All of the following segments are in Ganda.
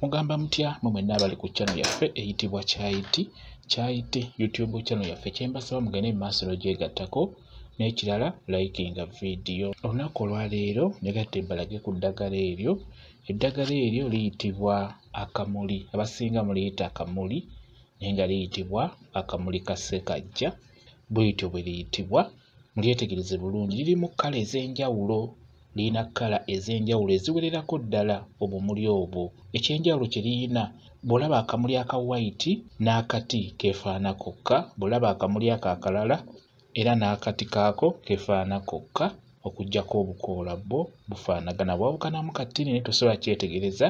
Mugamba mutya mwe mwenna abali ku channel yaffe eyitibwa Kyayiti YouTube channel yaffe. Kyembasaba mugende mu maaso n'ogyegattako n'ekirala likinga video. Olunaku olwaleero negatte mbalage ku ddagala eryo. Eddagala eryo liyitibwa akamuli. Abasinga muliyita akamuli naye nga liyitibwa akamuli ka ssekajja. Bw'ityo bwe liyitibwa. Mulyetegereze bulungi. Lirimu kkala ez'enjawulo. Lirina kkala ez'enjawulo eziwererako ddala obumuli obwo. Ekyenjawulo kye lirina, bw'olaba akamuli aka white n'akati keefaana kokka, bw'olaba akamuli ako akalala era n'akati kaako keefaana kokka, okuggyako obukoola bwo bufaanagana. Bwawukanamu katini naye tosobola kyetegereza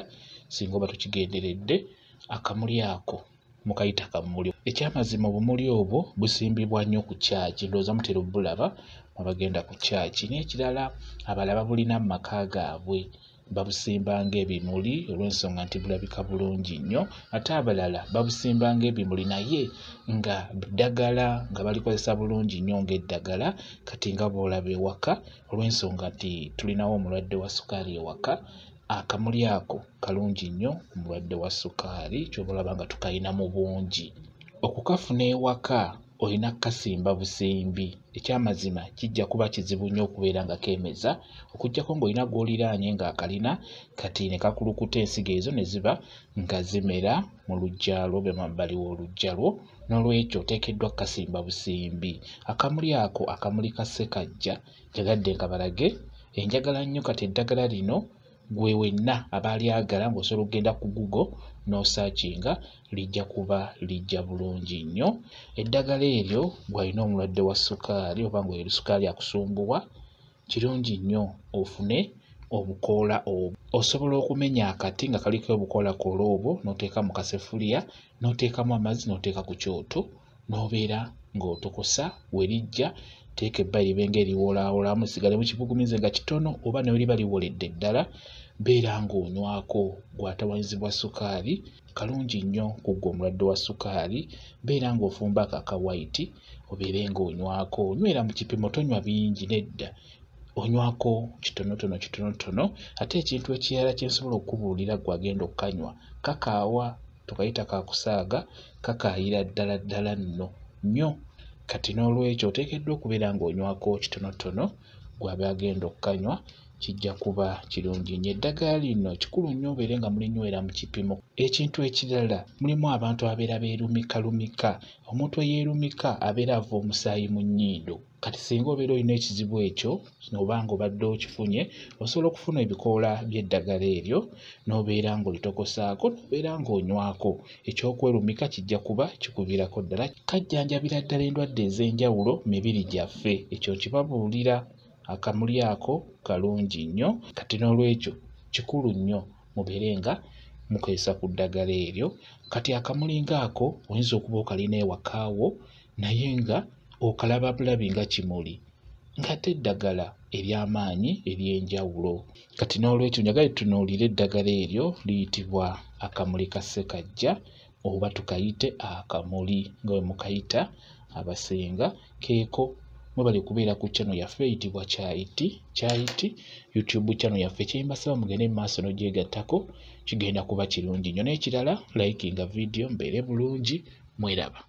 singa oba tokigenderedde. Akamuli ako mukayita kamuli. Ekyamazima obumuli obwo busimbibwa nnyo ku kyaki, ndowooza mutera obbulaba abagenda ku kyaki. N'ekirala abalala babulina mu maka gaabwe, babusimba ng'ebimuli olw'ensonga nti bulabika bulungi nnyo. Ate abalala babusimba ng'ebimuli naye nga ddagala, nga balikozesa bulungi nnyo ng'eddagala. Kati nga bw'olaba ewaka, olw'ensonga nti tulinawo omulwadde wa sukaali ewaka, akamuli ako kalungi nnyo omulwadde wa sukaali, ky'oba olaba nga tukayina mu bungi. Okukafuna ewaka olina kukasimba busimbi. Ekyamazima kijja kuba kizibu nnyo okubeera nga keemeza, okuggyako ng'olina gw'oliraanye ng'akalina, kati ne kakulukuta ensigo ezo ne ziba nga zimera mu luggya lwo, be mabbali w'oluggya lwo. N'olwekyo oteekeddwa kukasimba busimbi. Akamuli ako akamuli ka ssekajja njagadde nkabalage. Enjagala nnyo kati eddagala lino gwe wenna aba lyagala ng'osobola okugenda ku Google n'osaakinga, lijja kuba lijja bulungi nnyo. Eddagala eryo bw'alina omulwadde wa sukaali oba nga sukaali akusumbuwa, kirungi nnyo ofune obukoola obwo. Osobola okumenya akati nga kaliko obukoola obwo n'oteeka mu kasefuliya, n'oteekamu amazzi n'oteeka ku kyoto, n'obeera ng'otokosa. We lijja teeka ebbali libe ng'eriwoolaawolamu, lisigale mu kibugumizi nga kitono, oba ne liba liwoledde ddala, beera ng'onywako. Gw'atawaanyizibwa sukaali, kalungi nnyo ku ggwe omulwadde wa sukaali. Beera ng'ofumba ako aka white obeere ng'onywako. Onywera mu kipimo, tonywa bingi nedda, onywako kitonotono. Ate ekintu ekirala kye nsobola okukubuulira ggwe agenda okukanywa, kakaawa. Tukayita ka kusaaga, kakaayira ddala nnyo. Kati n'olwekyo oteekeddwa okubeera ng'onywako kitonotono, gw'aba agenda okukanywa, kijja kuba kirungi nnyo. Eddagala lino kikulu nnyo obeere nga mulinywera mu kipimo. Ekintu ekirala, mulimu abantu abeera beerumikalumika. Omuntu eyeerumika abeera ava omusaayi mu nnyindo. Kati singa obeera olina ekizibu ekyo, oba ng'obadde okifunye, osobola okufuna ebikoola by'eddagala eryo n'obeera ng'olitokosaako, n'obeera ng'onywako. Ekyokwerumika kijja kuba kikuviirako ddala. Kajjanjabira ddala endwadde ez'enjawulo mu mibiri gyaffe. Ekyo nkibabuulira. Akamuli ako kalungi nnyo. Kati n'olwekyo kikulu nnyo mubeere nga mukozesa ku ddagala eryo. Kati akamuli ng'ako oyinza okuba okalina ewakaawo naye nga okalaba bulabi nga kimuli, ng'ate eddagala ery'amaanyi ery'enjawulo. Kati n'olwekyo njagala tutunuulire eddagala eryo, liyitibwa akamuli ka ssekajja oba tukayite akamuli nga bwe mukayita abasinga. Keeko mwebali kubeera ku channel yaffe eyitibwa Kyayiti YouTube channel yaffe. Kyembasaba mugende mu maaso n'ogyegattako, kigenda kuba kirungi nnyo. N'ekirala likinga video, mbeere bulungi, mweraba.